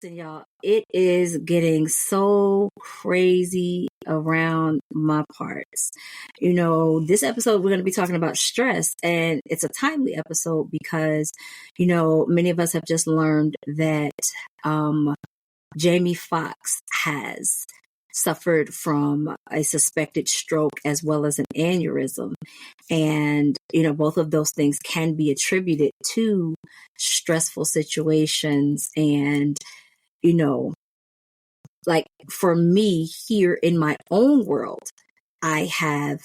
Listen, y'all, it is getting so crazy around my parts. This episode, we're going to be talking about stress, and it's a timely episode because, many of us have just learned that Jamie Foxx has suffered from a suspected stroke as well as an aneurysm. And, both of those things can be attributed to stressful situations. And, like for me here in my own world, I have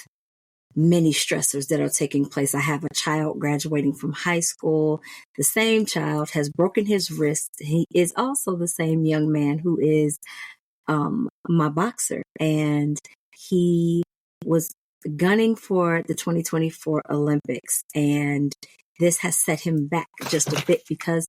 many stressors that are taking place. I have a child graduating from high school. The same child has broken his wrist. He is also the same young man who is my boxer, and he was gunning for the 2024 Olympics, and this has set him back just a bit because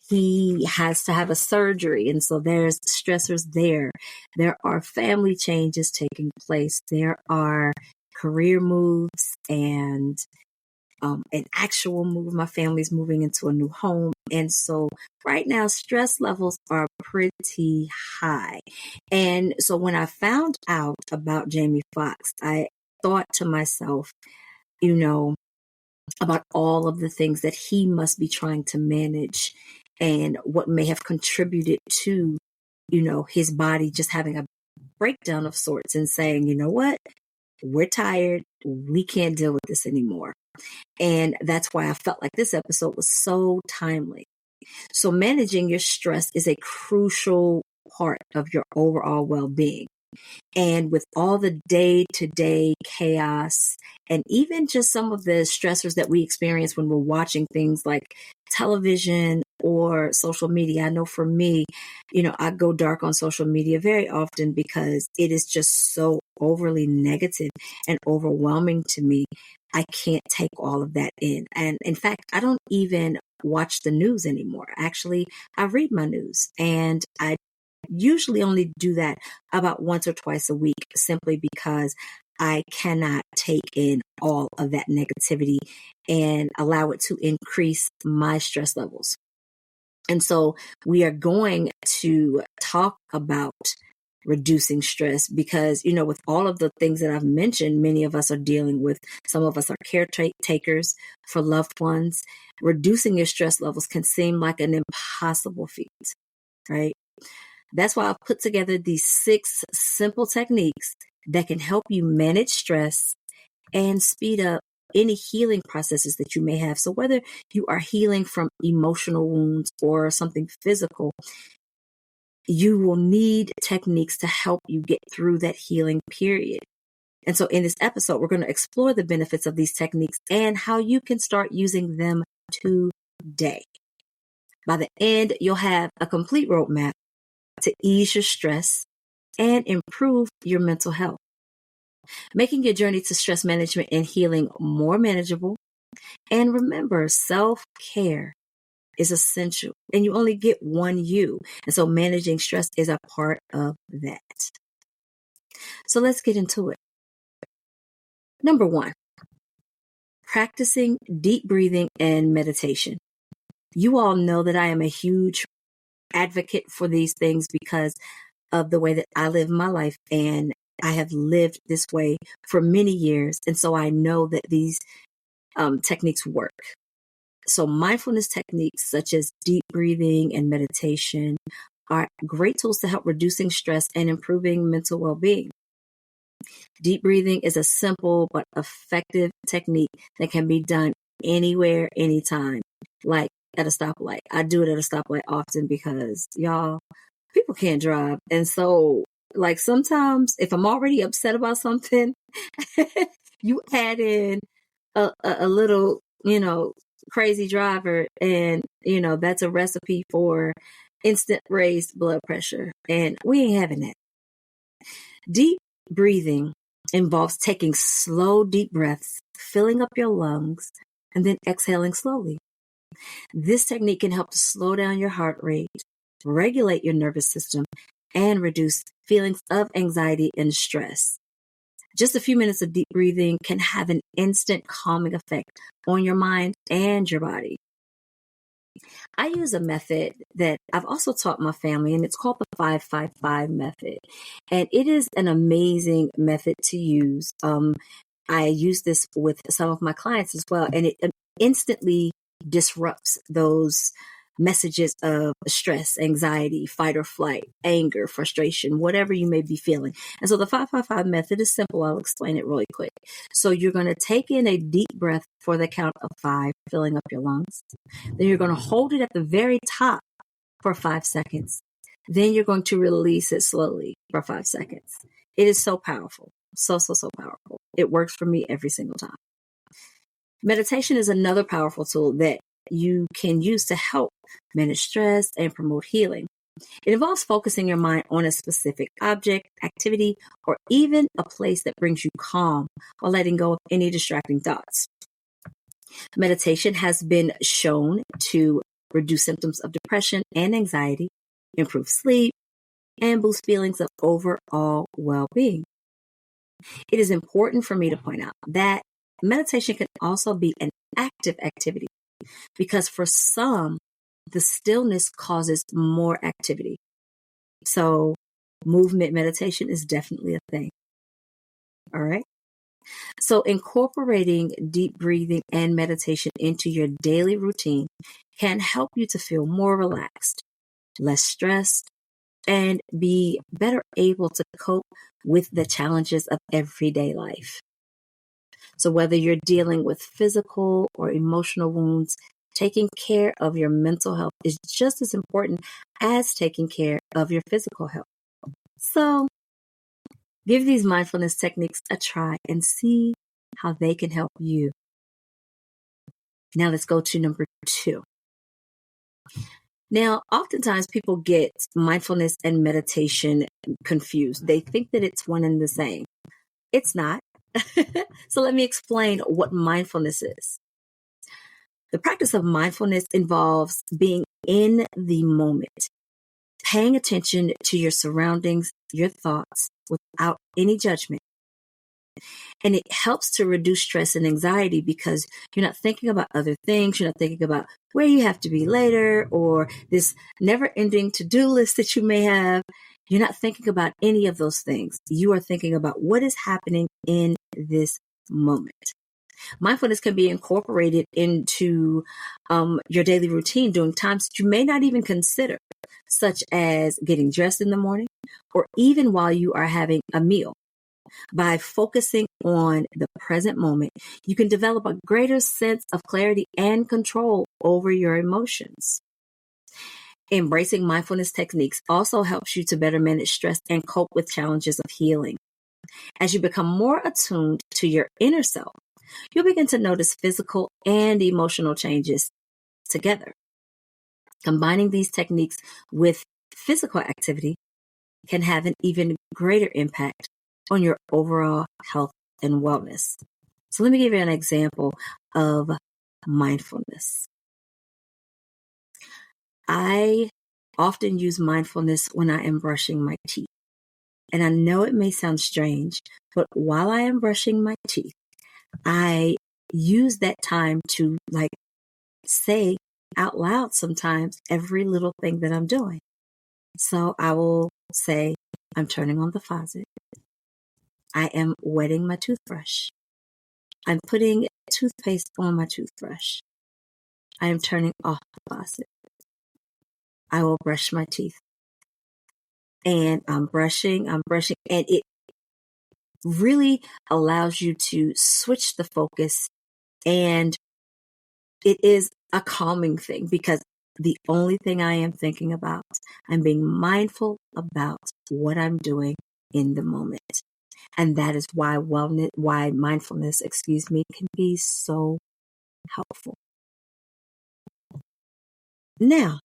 he has to have a surgery, and so there's stressors there. There are family changes taking place. There are career moves and an actual move. My family's moving into a new home. And so right now, stress levels are pretty high. And so when I found out about Jamie Foxx, I thought to myself, about all of the things that he must be trying to manage and what may have contributed to, his body just having a breakdown of sorts and saying, you know what, we're tired. We can't deal with this anymore. And that's why I felt like this episode was so timely. So managing your stress is a crucial part of your overall well-being. And with all the day-to-day chaos and even just some of the stressors that we experience when we're watching things like television or social media, I know for me, I go dark on social media very often because it is just so overly negative and overwhelming to me. I can't take all of that in. And in fact, I don't even watch the news anymore. Actually, I read my news, and I usually only do that about once or twice a week simply because I cannot take in all of that negativity and allow it to increase my stress levels. And so we are going to talk about reducing stress because, with all of the things that I've mentioned, many of us are dealing with. Some of us are caretakers for loved ones. Reducing your stress levels can seem like an impossible feat, right? That's why I've put together these 6 simple techniques that can help you manage stress and speed up any healing processes that you may have. So whether you are healing from emotional wounds or something physical, you will need techniques to help you get through that healing period. And so in this episode, we're going to explore the benefits of these techniques and how you can start using them today. By the end, you'll have a complete roadmap to ease your stress and improve your mental health, making your journey to stress management and healing more manageable. And remember, self-care is essential, and you only get one you. And so managing stress is a part of that. So let's get into it. Number 1, practicing deep breathing and meditation. You all know that I am a huge advocate for these things because of the way that I live my life, and I have lived this way for many years. And so I know that these techniques work. So mindfulness techniques such as deep breathing and meditation are great tools to help reducing stress and improving mental well-being. Deep breathing is a simple but effective technique that can be done anywhere, anytime, like at a stoplight. I do it at a stoplight often because, y'all, people can't drive. And so, like, sometimes if I'm already upset about something, you add in a little, crazy driver, and, that's a recipe for instant raised blood pressure. And we ain't having that. Deep breathing involves taking slow, deep breaths, filling up your lungs, and then exhaling slowly. This technique can help to slow down your heart rate, regulate your nervous system, and reduce feelings of anxiety and stress. Just a few minutes of deep breathing can have an instant calming effect on your mind and your body. I use a method that I've also taught my family, and it's called the 555 method. And it is an amazing method to use. I use this with some of my clients as well, and it instantly disrupts those messages of stress, anxiety, fight or flight, anger, frustration, whatever you may be feeling. And so the 555 method is simple. I'll explain it really quick. So you're going to take in a deep breath for the count of 5, filling up your lungs. Then you're going to hold it at the very top for 5 seconds. Then you're going to release it slowly for 5 seconds. It is so powerful. So powerful. It works for me every single time. Meditation is another powerful tool that you can use to help manage stress and promote healing. It involves focusing your mind on a specific object, activity, or even a place that brings you calm while letting go of any distracting thoughts. Meditation has been shown to reduce symptoms of depression and anxiety, improve sleep, and boost feelings of overall well-being. It is important for me to point out that meditation can also be an active activity because for some, the stillness causes more activity. So movement meditation is definitely a thing. All right. So incorporating deep breathing and meditation into your daily routine can help you to feel more relaxed, less stressed, and be better able to cope with the challenges of everyday life. So whether you're dealing with physical or emotional wounds, taking care of your mental health is just as important as taking care of your physical health. So give these mindfulness techniques a try and see how they can help you. Now let's go to number 2. Now, oftentimes people get mindfulness and meditation confused. They think that it's one and the same. It's not. So let me explain what mindfulness is. The practice of mindfulness involves being in the moment, paying attention to your surroundings, your thoughts, without any judgment. And it helps to reduce stress and anxiety because you're not thinking about other things. You're not thinking about where you have to be later or this never-ending to-do list that you may have. You're not thinking about any of those things. You are thinking about what is happening in this moment. Mindfulness can be incorporated into your daily routine during times that you may not even consider, such as getting dressed in the morning or even while you are having a meal. By focusing on the present moment, you can develop a greater sense of clarity and control over your emotions. Embracing mindfulness techniques also helps you to better manage stress and cope with challenges of healing. As you become more attuned to your inner self, you'll begin to notice physical and emotional changes together. Combining these techniques with physical activity can have an even greater impact on your overall health and wellness. So let me give you an example of mindfulness. I often use mindfulness when I am brushing my teeth. And I know it may sound strange, but while I am brushing my teeth, I use that time to say out loud sometimes every little thing that I'm doing. So I will say, I'm turning on the faucet. I am wetting my toothbrush. I'm putting toothpaste on my toothbrush. I am turning off the faucet. I will brush my teeth. And I'm brushing, and it really allows you to switch the focus, and it is a calming thing because the only thing I am thinking about, I'm being mindful about what I'm doing in the moment. And that is why mindfulness, can be so helpful. Now,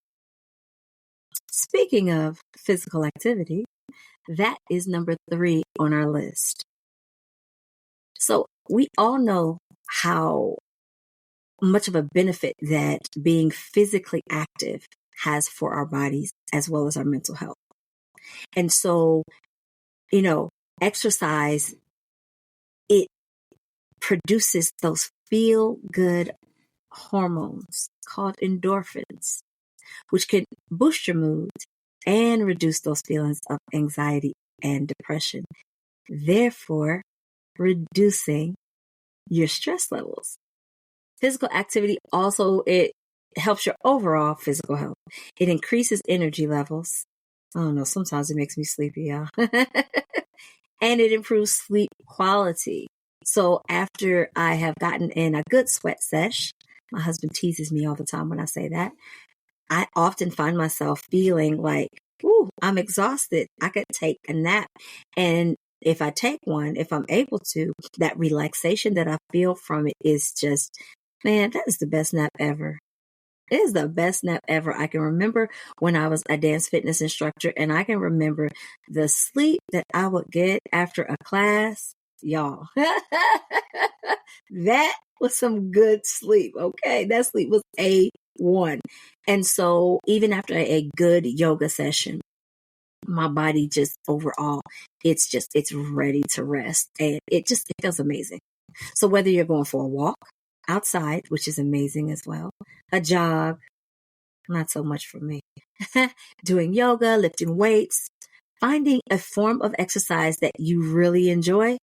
speaking of physical activity, that is number 3 on our list. So we all know how much of a benefit that being physically active has for our bodies as well as our mental health. And so, exercise, it produces those feel good hormones called endorphins, which can boost your mood and reduce those feelings of anxiety and depression, therefore reducing your stress levels. Physical activity also, it helps your overall physical health. It increases energy levels. I don't know, sometimes it makes me sleepy, y'all. And it improves sleep quality. So after I have gotten in a good sweat sesh, my husband teases me all the time when I say that, I often find myself feeling like, ooh, I'm exhausted. I could take a nap. And if I take one, if I'm able to, that relaxation that I feel from it is just, man, that is the best nap ever. It is the best nap ever. I can remember when I was a dance fitness instructor, and I can remember the sleep that I would get after a class. Y'all, that was some good sleep. Okay. That sleep was A1. And so even after a good yoga session, my body just overall, it's ready to rest, and it feels amazing. So whether you're going for a walk outside, which is amazing as well, a jog, not so much for me, doing yoga, lifting weights, finding a form of exercise that you really enjoy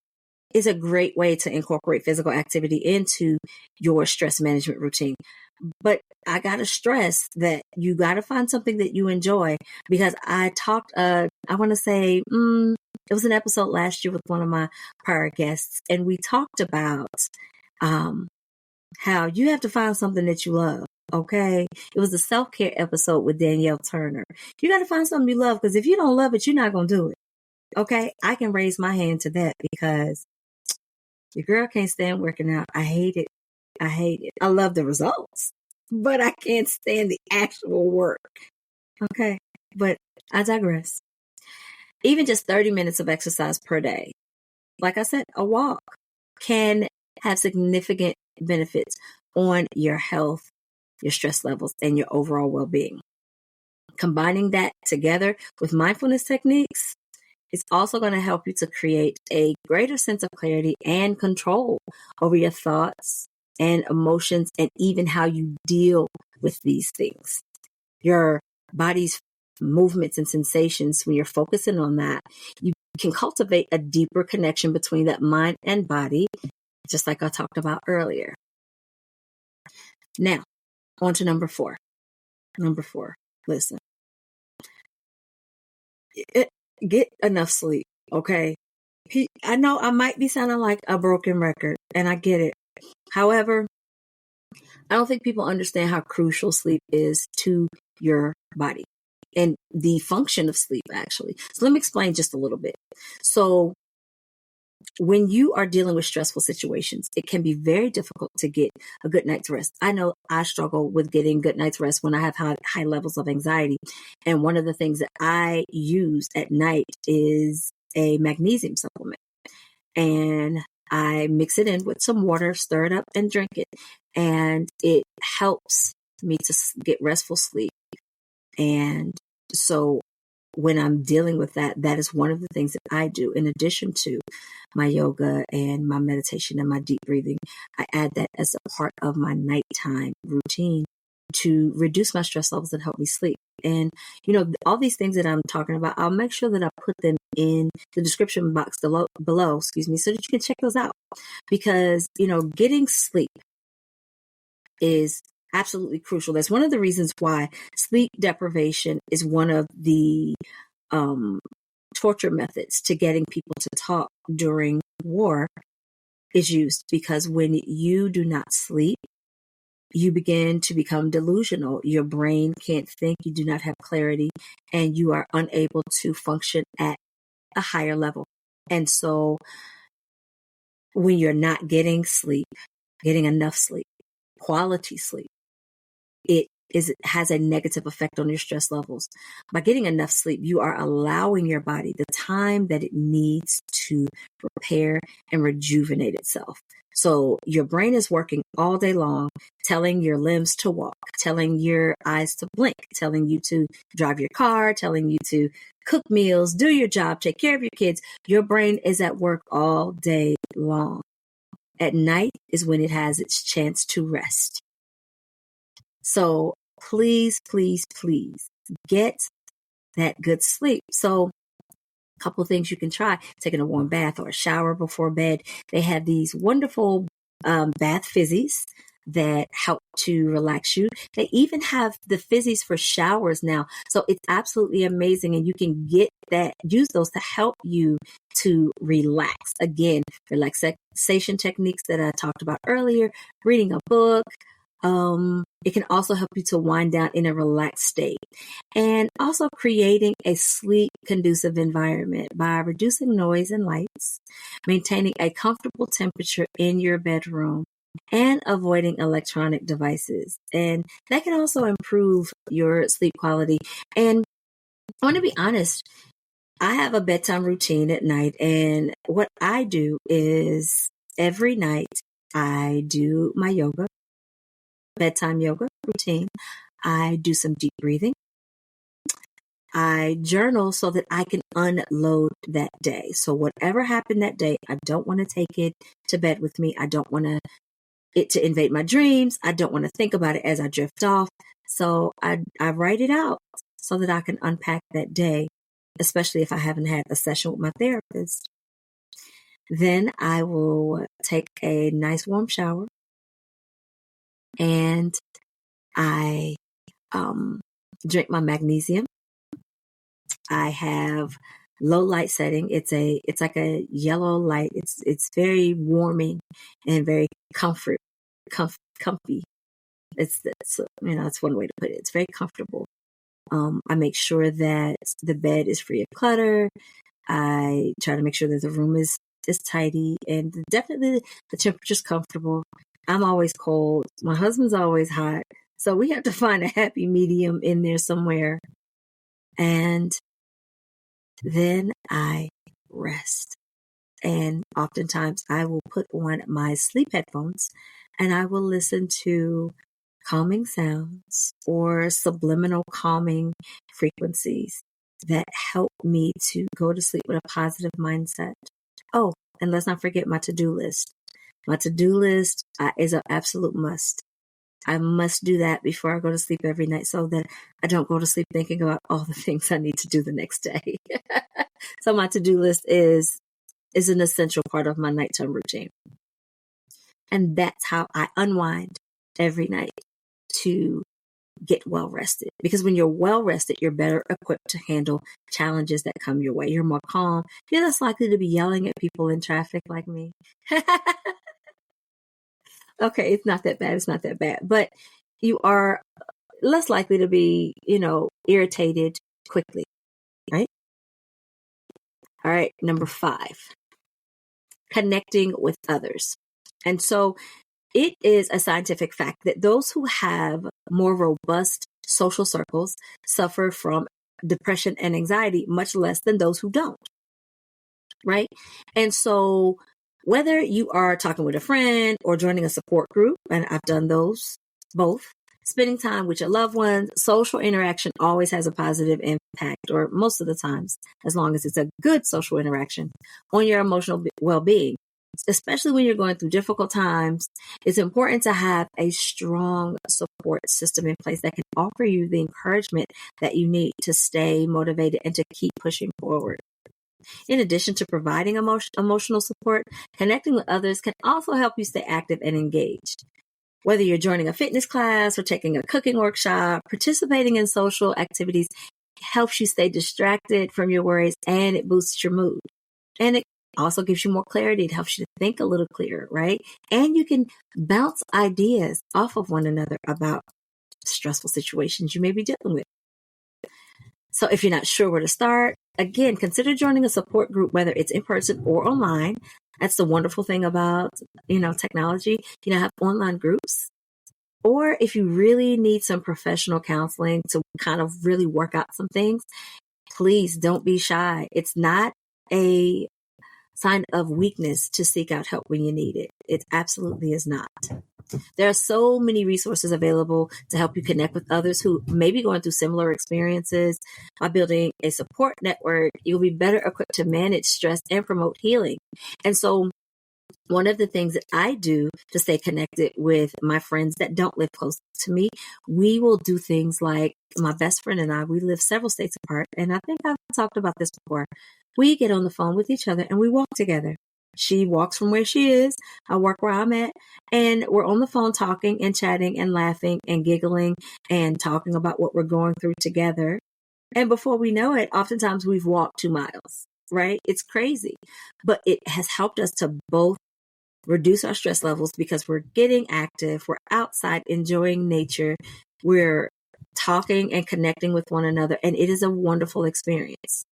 is a great way to incorporate physical activity into your stress management routine. But I got to stress that you got to find something that you enjoy, because I talked, I want to say, it was an episode last year with one of my prior guests, and we talked about how you have to find something that you love. Okay. It was a self-care episode with Danielle Turner. You got to find something you love, because if you don't love it, you're not going to do it. Okay. I can raise my hand to that, because your girl can't stand working out. I hate it. I hate it. I love the results, but I can't stand the actual work. Okay. But I digress. Even just 30 minutes of exercise per day, like I said, a walk, can have significant benefits on your health, your stress levels, and your overall well-being. Combining that together with mindfulness techniques is also going to help you to create a greater sense of clarity and control over your thoughts and emotions, and even how you deal with these things. Your body's movements and sensations, when you're focusing on that, you can cultivate a deeper connection between that mind and body, just like I talked about earlier. Now, on to number 4. Number 4, listen. Get enough sleep, okay? I know I might be sounding like a broken record, and I get it. However, I don't think people understand how crucial sleep is to your body and the function of sleep, actually. So let me explain just a little bit. So when you are dealing with stressful situations, it can be very difficult to get a good night's rest. I know I struggle with getting good night's rest when I have high levels of anxiety. And one of the things that I use at night is a magnesium supplement. And I mix it in with some water, stir it up, and drink it. And it helps me to get restful sleep. And so when I'm dealing with that, that is one of the things that I do. In addition to my yoga and my meditation and my deep breathing, I add that as a part of my nighttime routine to reduce my stress levels and help me sleep. And, all these things that I'm talking about, I'll make sure that I put them in the description box below, so that you can check those out. Because, getting sleep is absolutely crucial. That's one of the reasons why sleep deprivation is one of the torture methods to getting people to talk during war is used, because when you do not sleep, you begin to become delusional. Your brain can't think, you do not have clarity, and you are unable to function at a higher level. And so when you're not getting sleep, getting enough sleep, quality sleep, it has a negative effect on your stress levels. By getting enough sleep, you are allowing your body the time that it needs to repair and rejuvenate itself. So your brain is working all day long, telling your limbs to walk, telling your eyes to blink, telling you to drive your car, telling you to cook meals, do your job, take care of your kids. Your brain is at work all day long. At night is when it has its chance to rest. So please, please, please get that good sleep. So a couple of things you can try: taking a warm bath or a shower before bed. They have these wonderful bath fizzies that help to relax you. They even have the fizzies for showers now. So it's absolutely amazing. And you can use those to help you to relax. Again, relaxation techniques that I talked about earlier, reading a book. It can also help you to wind down in a relaxed state, and also creating a sleep conducive environment by reducing noise and lights, maintaining a comfortable temperature in your bedroom, and avoiding electronic devices. And that can also improve your sleep quality. And I want to be honest, I have a bedtime routine at night, and what I do is every night I do my bedtime yoga routine. I do some deep breathing. I journal so that I can unload that day. So whatever happened that day, I don't want to take it to bed with me. I don't want it to invade my dreams. I don't want to think about it as I drift off. So I write it out so that I can unpack that day, especially if I haven't had a session with my therapist. Then I will take a nice warm shower, and I drink my magnesium. I have low light setting. It's like a yellow light. It's very warming and very comfy. It's one way to put it. It's very comfortable. I make sure that the bed is free of clutter. I try to make sure that the room is tidy, and definitely the temperature's comfortable. I'm always cold. My husband's always hot. So we have to find a happy medium in there somewhere. And then I rest. And oftentimes I will put on my sleep headphones and I will listen to calming sounds or subliminal calming frequencies that help me to go to sleep with a positive mindset. Oh, and let's not forget my to-do list. My to-do list is an absolute must. I must do that before I go to sleep every night so that I don't go to sleep thinking about all the things I need to do the next day. So my to-do list is an essential part of my nighttime routine. And that's how I unwind every night to get well rested. Because when you're well rested, you're better equipped to handle challenges that come your way. You're more calm. You're less likely to be yelling at people in traffic like me. Okay, it's not that bad. It's not that bad. But you are less likely to be, irritated quickly, right? All right, number 5, connecting with others. And so it is a scientific fact that those who have more robust social circles suffer from depression and anxiety much less than those who don't, right? And so whether you are talking with a friend or joining a support group, and I've done those both, spending time with your loved ones, social interaction always has a positive impact, or most of the times, as long as it's a good social interaction, on your emotional well-being. Especially when you're going through difficult times, it's important to have a strong support system in place that can offer you the encouragement that you need to stay motivated and to keep pushing forward. In addition to providing emotional support, connecting with others can also help you stay active and engaged. Whether you're joining a fitness class or taking a cooking workshop, participating in social activities helps you stay distracted from your worries, and it boosts your mood. And it also gives you more clarity. It helps you to think a little clearer, right? And you can bounce ideas off of one another about stressful situations you may be dealing with. So if you're not sure where to start, again, consider joining a support group, whether it's in person or online. That's the wonderful thing about, technology. Have online groups. Or if you really need some professional counseling to kind of really work out some things, please don't be shy. It's not a sign of weakness to seek out help when you need it. It absolutely is not. There are so many resources available to help you connect with others who may be going through similar experiences. By building a support network, you'll be better equipped to manage stress and promote healing. And so one of the things that I do to stay connected with my friends that don't live close to me, we will do things like my best friend and I, we live several states apart. And I think I've talked about this before. We get on the phone with each other and we walk together. She walks from where she is. I work where I'm at. And we're on the phone talking and chatting and laughing and giggling and talking about what we're going through together. And before we know it, oftentimes we've walked 2 miles, right? It's crazy. But it has helped us to both reduce our stress levels because we're getting active. We're outside enjoying nature. We're talking and connecting with one another. And it is a wonderful experience.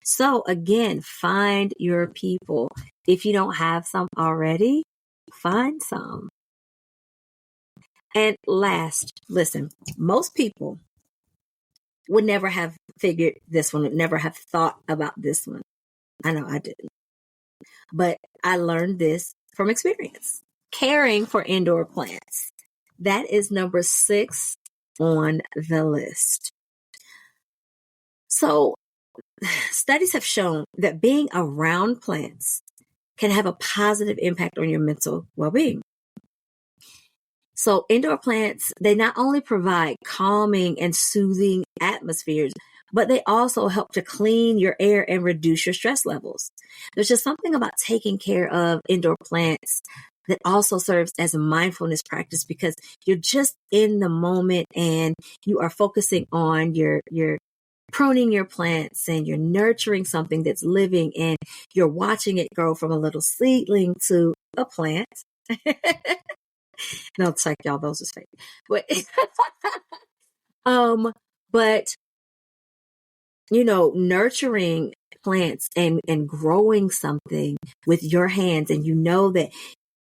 So again, find your people. If you don't have some already, find some. And last, listen, most people would never have figured this one, would never have thought about this one. I know I didn't. But I learned this from experience. Caring for indoor plants. That is number 6 on the list. So studies have shown that being around plants can have a positive impact on your mental well-being. So indoor plants, they not only provide calming and soothing atmospheres, but they also help to clean your air and reduce your stress levels. There's just something about taking care of indoor plants that also serves as a mindfulness practice because you're just in the moment and you are focusing on your pruning your plants and you're nurturing something that's living and you're watching it grow from a little seedling to a plant. No, it's like y'all, those is fake. But nurturing plants and growing something with your hands, and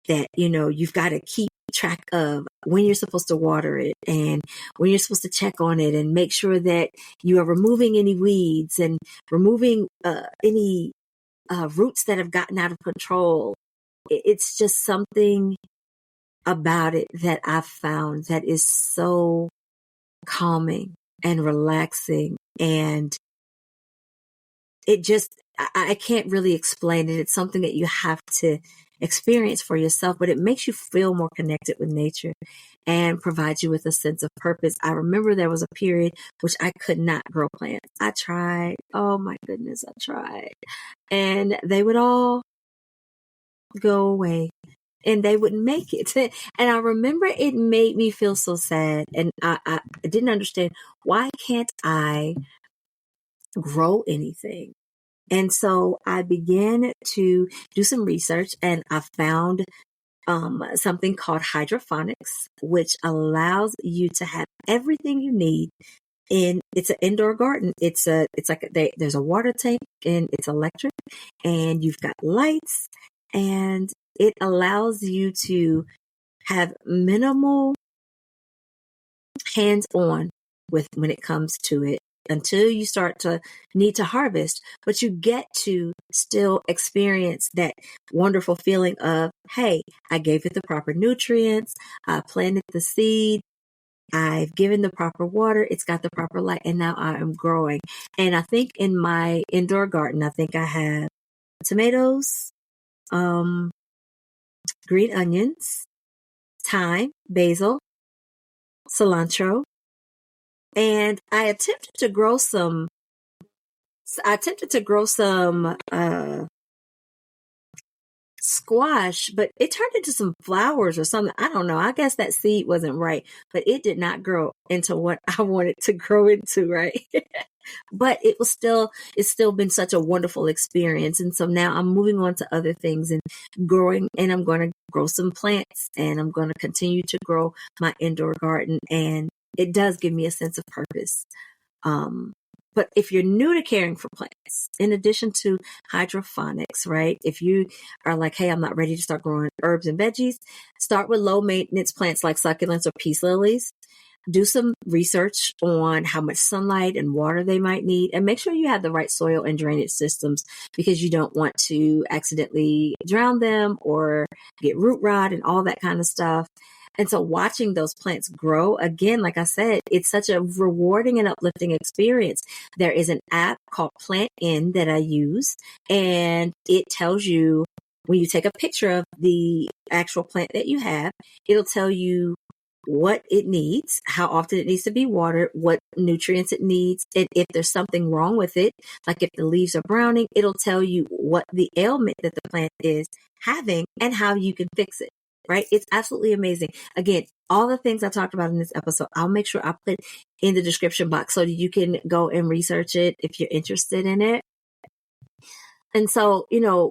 that you've got to keep track of when you're supposed to water it and when you're supposed to check on it and make sure that you are removing any weeds and removing any roots that have gotten out of control. It's just something about it that I've found that is so calming and relaxing, and it just, I can't really explain it. It's something that you have to experience for yourself, but it makes you feel more connected with nature and provides you with a sense of purpose. I remember there was a period which I could not grow plants. I tried. Oh my goodness, I tried. And they would all go away and they wouldn't make it. And I remember it made me feel so sad. And I didn't understand, why can't I grow anything? And so I began to do some research and I found something called hydroponics, which allows you to have everything you need it's an indoor garden. There's a water tank and it's electric and you've got lights, and it allows you to have minimal hands-on when it comes to it until you start to need to harvest, but you get to still experience that wonderful feeling of, hey, I gave it the proper nutrients, I planted the seed, I've given the proper water, it's got the proper light, and now I am growing. And I think in my indoor garden, I think I have tomatoes, green onions, thyme, basil, cilantro, and I attempted to grow some squash, but it turned into some flowers or something. I don't know. I guess that seed wasn't right, but it did not grow into what I wanted to grow into, right? But it's still been such a wonderful experience. And so now I'm moving on to other things and growing, and I'm going to grow some plants, and I'm going to continue to grow my indoor garden. And it does give me a sense of purpose. But if you're new to caring for plants, in addition to hydroponics, right? If you are like, hey, I'm not ready to start growing herbs and veggies, start with low maintenance plants like succulents or peace lilies. Do some research on how much sunlight and water they might need, and make sure you have the right soil and drainage systems, because you don't want to accidentally drown them or get root rot and all that kind of stuff. And so watching those plants grow, again, like I said, it's such a rewarding and uplifting experience. There is an app called Plant In that I use, and it tells you when you take a picture of the actual plant that you have, it'll tell you what it needs, how often it needs to be watered, what nutrients it needs, and if there's something wrong with it, like if the leaves are browning, it'll tell you what the ailment that the plant is having and how you can fix it, right? It's absolutely amazing. Again, all the things I talked about in this episode, I'll make sure I put in the description box so that you can go and research it if you're interested in it. And so,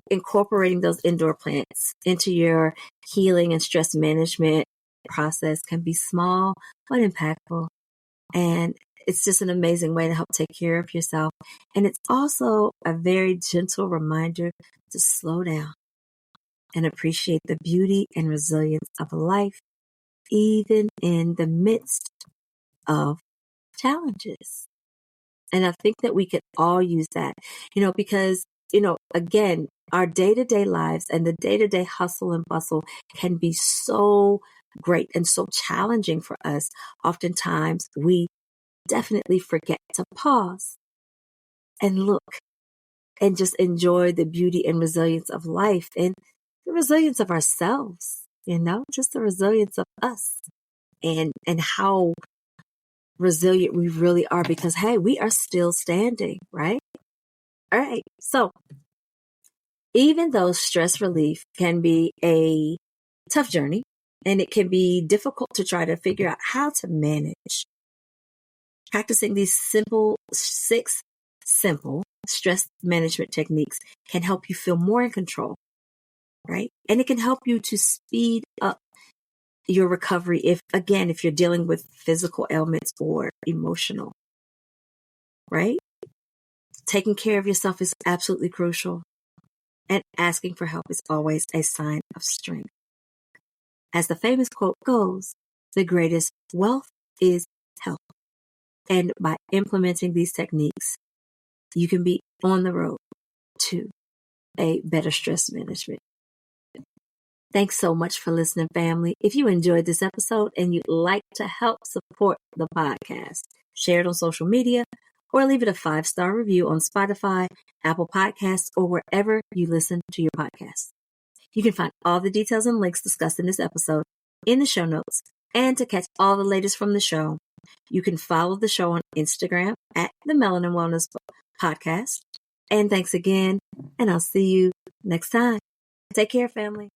incorporating those indoor plants into your healing and stress management process can be small but impactful. And it's just an amazing way to help take care of yourself. And it's also a very gentle reminder to slow down and appreciate the beauty and resilience of life, even in the midst of challenges. And I think that we could all use that, because again, our day-to-day lives and the day-to-day hustle and bustle can be so great and so challenging for us. Oftentimes, we definitely forget to pause and look and just enjoy the beauty and resilience of life and the resilience of ourselves, just the resilience of us and how resilient we really are because, hey, we are still standing, right? All right. So even though stress relief can be a tough journey and it can be difficult to try to figure out how to manage, practicing these six simple stress management techniques can help you feel more in control, right? And it can help you to speed up your recovery if you're dealing with physical ailments or emotional, right? Taking care of yourself is absolutely crucial. And asking for help is always a sign of strength. As the famous quote goes, the greatest wealth is health. And by implementing these techniques, you can be on the road to a better stress management. Thanks so much for listening, family. If you enjoyed this episode and you'd like to help support the podcast, share it on social media or leave it a 5-star review on Spotify, Apple Podcasts, or wherever you listen to your podcast. You can find all the details and links discussed in this episode in the show notes. And to catch all the latest from the show, you can follow the show on Instagram at the Melanin Wellness Podcast. And thanks again, and I'll see you next time. Take care, family.